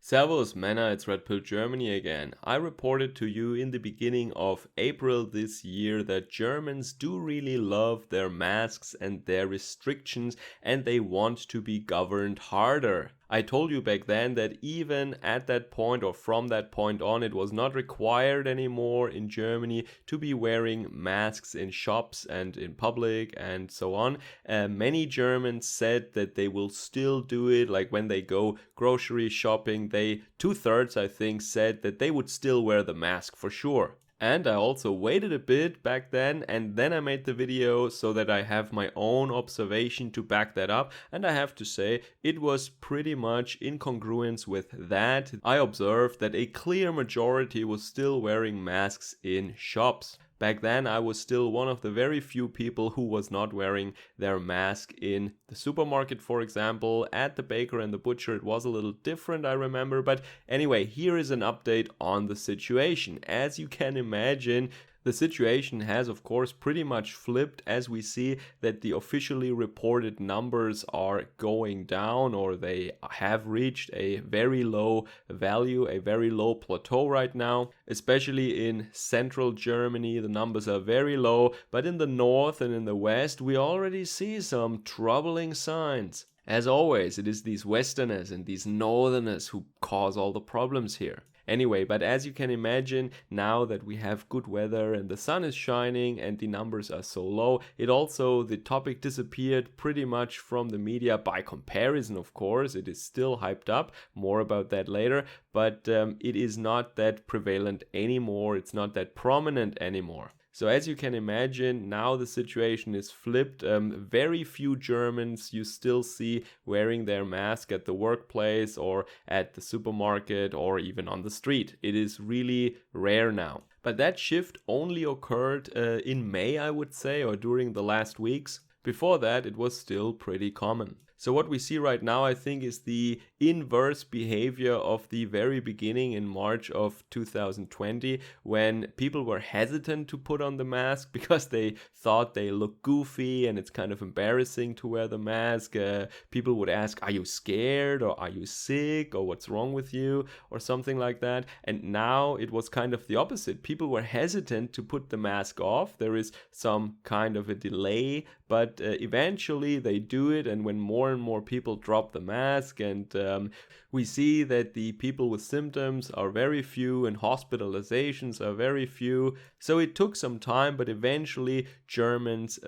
Servus, Männer, it's Red Pill Germany again. I reported to you in the beginning of April this year that Germans do really love their masks and their restrictions and they want to be governed harder. I told you back then that even at that point or from that point on, it was not required anymore in Germany to be wearing masks in shops and in public and so on. Many Germans said that they will still do it, like when they go grocery shopping, they 2/3 I think said that they would still wear the mask for sure. And I also waited a bit back then and then I made the video so that I have my own observation to back that up, and I have to say it was pretty much in congruence with that. I observed that a clear majority was still wearing masks in shops. Back then I was still one of the very few people who was not wearing their mask in the supermarket, for example. At the baker and the butcher it was a little different, I remember. But anyway, here is an update on the situation. As you can imagine, the situation has of course pretty much flipped as we see that the officially reported numbers are going down, or they have reached a very low value, a very low plateau right now. Especially in central Germany the numbers are very low, but in the north and in the west we already see some troubling signs. As always, it is these westerners and these northerners who cause all the problems here. Anyway, but as you can imagine, now that we have good weather and the sun is shining and the numbers are so low, the topic disappeared pretty much from the media. By comparison, of course, it is still hyped up, more about that later, but it is not that prevalent anymore, it's not that prominent anymore. So as you can imagine, now the situation is flipped. Very few Germans you still see wearing their mask at the workplace or at the supermarket or even on the street. It is really rare now. But that shift only occurred in May, I would say, or during the last weeks. Before that, it was still pretty common. So what we see right now, I think, is the inverse behavior of the very beginning in March of 2020, when people were hesitant to put on the mask because they thought they look goofy and it's kind of embarrassing to wear the mask. People would ask, are you scared, or are you sick, or what's wrong with you, or something like that. And now it was kind of the opposite. People were hesitant to put the mask off. There is some kind of a delay, but eventually they do it, and when more and more people drop the mask, and we see that the people with symptoms are very few and hospitalizations are very few. So it took some time, but eventually Germans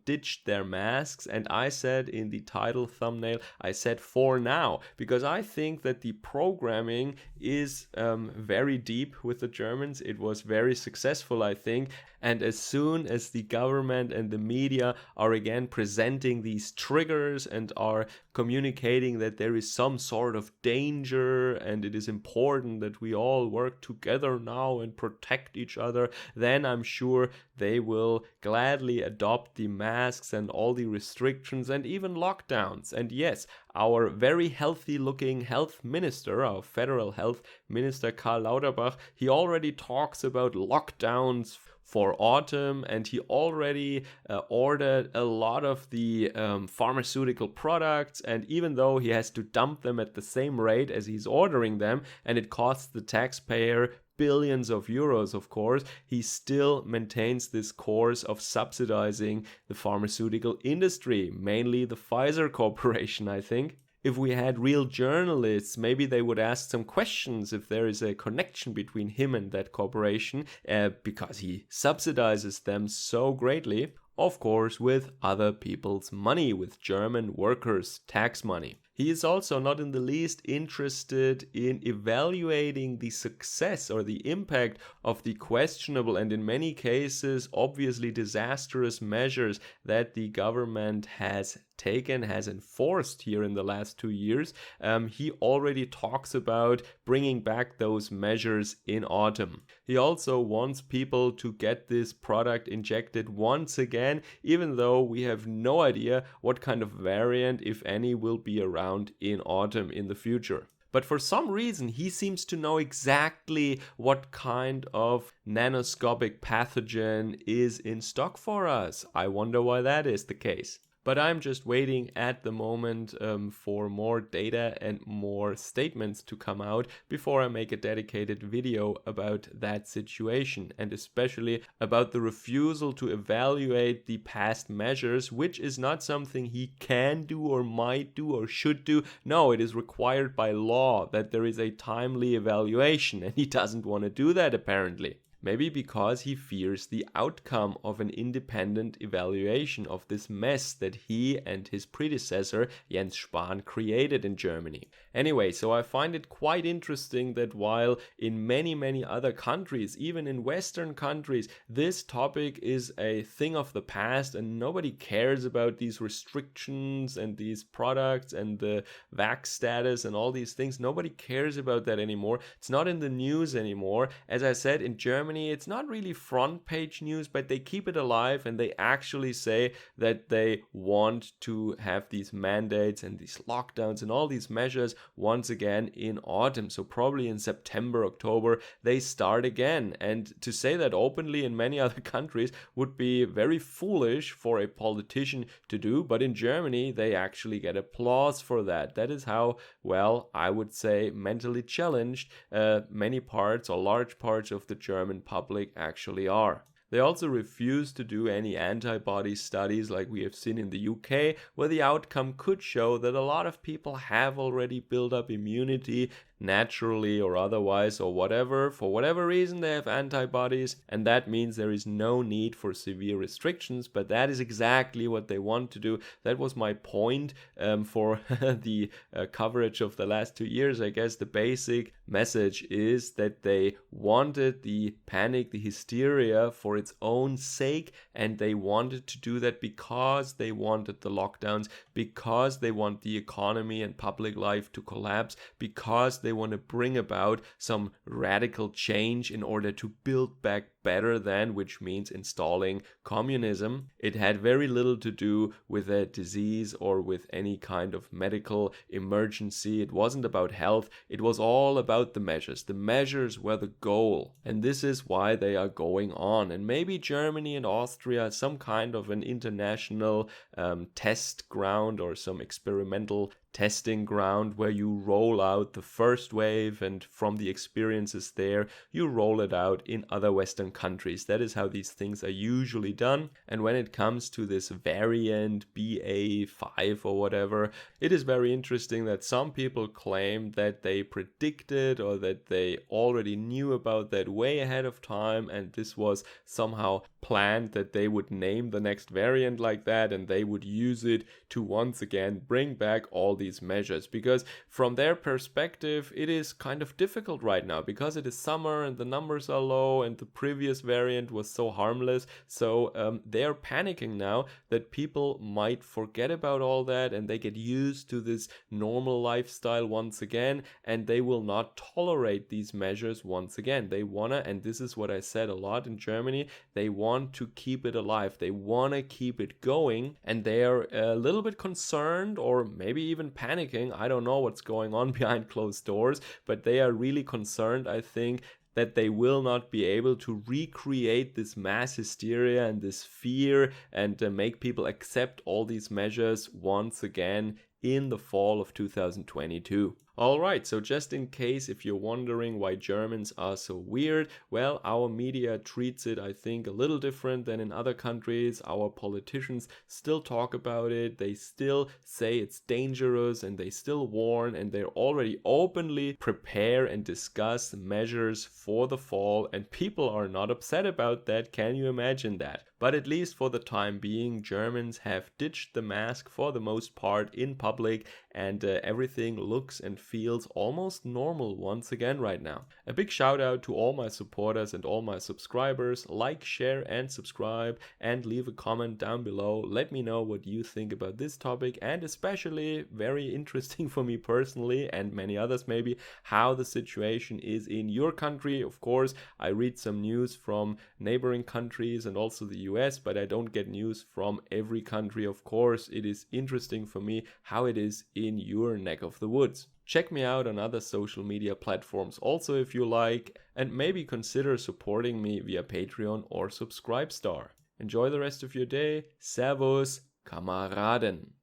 ditched their masks. And I said in the title thumbnail, I said for now, because I think that the programming is very deep with the Germans. It was very successful, I think. And as soon as the government and the media are again presenting these triggers and are communicating that there is some sort of danger and it is important that we all work together now and protect each other, then I'm sure they will gladly adopt the masks and all the restrictions and even lockdowns. And yes, our very healthy looking health minister, our federal health minister Karl Lauterbach, he already talks about lockdowns for autumn, and he already ordered a lot of the pharmaceutical products, and even though he has to dump them at the same rate as he's ordering them, and it costs the taxpayer billions of euros, of course, he still maintains this course of subsidizing the pharmaceutical industry, mainly the Pfizer Corporation, I think. If we had real journalists, maybe they would ask some questions if there is a connection between him and that corporation, because he subsidizes them so greatly, of course, with other people's money, with German workers' tax money. He is also not in the least interested in evaluating the success or the impact of the questionable and in many cases obviously disastrous measures that the government has taken, has enforced here in the last 2 years. He already talks about bringing back those measures in autumn. He also wants people to get this product injected once again, even though we have no idea what kind of variant, if any, will be around in autumn in the future. But for some reason, he seems to know exactly what kind of nanoscopic pathogen is in stock for us. I wonder why that is the case. But I'm just waiting at the moment for more data and more statements to come out before I make a dedicated video about that situation, and especially about the refusal to evaluate the past measures, which is not something he can do or might do or should do. No, it is required by law that there is a timely evaluation, and he doesn't want to do that apparently. Maybe because he fears the outcome of an independent evaluation of this mess that he and his predecessor Jens Spahn created in Germany. Anyway, so I find it quite interesting that while in many other countries, even in Western countries, this topic is a thing of the past and nobody cares about these restrictions and these products and the vax status and all these things. Nobody cares about that anymore. It's not in the news anymore. As I said, in Germany, it's not really front page news, but they keep it alive and they actually say that they want to have these mandates and these lockdowns and all these measures once again in autumn. So probably in September, October, they start again. And to say that openly in many other countries would be very foolish for a politician to do. But in Germany, they actually get applause for that. That is how, well, I would say mentally challenged many parts or large parts of the German public actually are. They also refuse to do any antibody studies like we have seen in the UK, where the outcome could show that a lot of people have already built up immunity naturally or otherwise or whatever. For whatever reason, they have antibodies, and that means there is no need for severe restrictions, but that is exactly what they want to do. That was my point for the coverage of the last 2 years. I guess the basic message is that they wanted the panic, the hysteria for its own sake, and they wanted to do that because they wanted the lockdowns, because they want the economy and public life to collapse, because they want to bring about some radical change in order to build back better than, which means installing communism. It had very little to do with a disease or with any kind of medical emergency. It wasn't about health. It was all about the measures. The measures were the goal. And this is why they are going on. And maybe Germany and Austria, some kind of an international test ground or some experimental testing ground where you roll out the first wave, and from the experiences there you roll it out in other Western countries. That is how these things are usually done. And when it comes to this variant BA5 or whatever, it is very interesting that some people claim that they predicted or that they already knew about that way ahead of time, and this was somehow planned that they would name the next variant like that and they would use it to once again bring back all these measures. Because from their perspective, it is kind of difficult right now because it is summer and the numbers are low and the previous variant was so harmless. So they're panicking now that people might forget about all that and they get used to this normal lifestyle once again, and they will not tolerate these measures once again. They wanna, and this is what I said a lot in Germany, they want to keep it alive. They want to keep it going, and they're a little bit concerned or maybe even panicking. I don't know what's going on behind closed doors, but they are really concerned, I think, that they will not be able to recreate this mass hysteria and this fear and make people accept all these measures once again in the fall of 2022. Alright, so just in case if you're wondering why Germans are so weird, well, our media treats it, I think, a little different than in other countries. Our politicians still talk about it, they still say it's dangerous, and they still warn, and they already openly prepare and discuss measures for the fall, and people are not upset about that. Can you imagine that? But at least for the time being, Germans have ditched the mask for the most part in public, and everything looks and feels almost normal once again right now. A big shout out to all my supporters and all my subscribers. Like, share and subscribe, and leave a comment down below. Let me know what you think about this topic, and especially very interesting for me personally and many others maybe, how the situation is in your country. Of course, I read some news from neighboring countries and also the US, but I don't get news from every country. Of course, it is interesting for me how it is in your neck of the woods. Check me out on other social media platforms also if you like, and maybe consider supporting me via Patreon or Subscribestar. Enjoy the rest of your day. Servus. Kameraden.